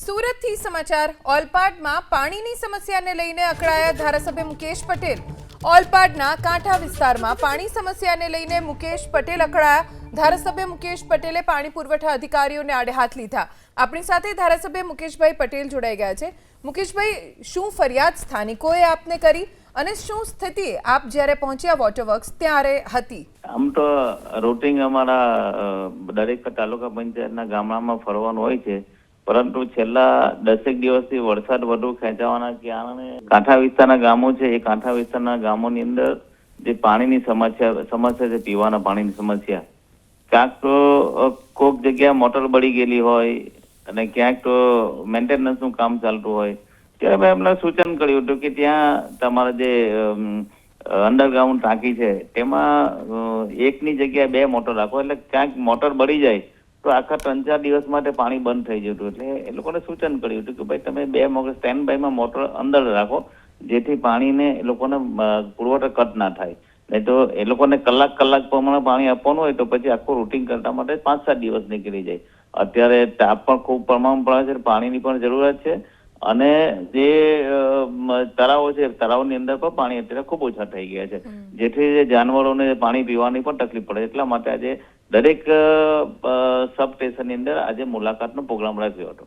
સુરતથી સમાચાર ઓલપાડમાં પાણીની સમસ્યાને લઈને અકળાયા ધારાસભ્ય મુકેશ પટેલ। ઓલપાડના કાંઠા વિસ્તારમાં પાણી સમસ્યાને લઈને મુકેશ પટેલ અકળાયા। ધારાસભ્ય મુકેશ પટેલે પાણી પુરવઠા અધિકારીઓને આડે હાથ લીધા। આપણી સાથે ધારાસભ્ય મુકેશભાઈ પટેલ જોડાઈ ગયા છે। મુકેશભાઈ, શું ફરિયાદ સ્થાનિકોએ આપને કરી અને શું સ્થિતિ આપ જ્યારે પહોંચ્યા વોટરવર્ક્સ ત્યારે હતી? આમ તો રૂટિંગ અમારા દરેક તાલુકા પંચાયતના ગામડામાં ફરવાનું હોય છે, પરંતુ છેલ્લા 10 દિવસથી વરસાદ વધુ ખેંચાવાના કારણે કાંઠા વિસ્તારના ગામો છે, એ કાંઠા વિસ્તારના ગામોની અંદર જે પાણીની સમસ્યા છે, પીવાના પાણીની સમસ્યા, ક્યાંક તો કોઈક જગ્યા મોટર બળી ગયેલી હોય અને ક્યાંક તો મેન્ટેનન્સનું કામ ચાલતું હોય, ત્યારે મેં એમને સૂચન કર્યું હતું કે ત્યાં તમારા જે અંડરગ્રાઉન્ડ ટાંકી છે તેમાં એકની જગ્યાએ 2 મોટર રાખો, એટલે ક્યાંક મોટર બળી જાય તો આખા 3-4 દિવસ માટે પાણી બંધ થઈ જતું। એટલે એ લોકોને સૂચન કર્યું હતું કે ભાઈ તમે 2 મોટર સ્ટેન્ડ બાયમાં મોટર અંદર રાખો, જેથી પાણીને એ લોકોને પુરવઠો કટ ના થાય। નહીં તો એ લોકોને કલાક પ્રમાણે પાણી આપવાનું હોય તો પછી આખું રૂટિંગ કરતા માટે 5-7 દિવસ નીકળી જાય। અત્યારે તાપ પણ ખૂબ પ્રમાણમાં પડે છે, પાણીની પણ જરૂરત છે અને જે તળાવો છે તળાવની અંદર પણ પાણી અત્યારે ખૂબ ઓછા થઈ ગયા છે, જેથી જાનવરોને પાણી પીવાની પણ તકલીફ પડે। એટલા માટે આજે દરેક સબ સ્ટેશનની અંદર આજે મુલાકાતનો પ્રોગ્રામ રાખ્યો હતો।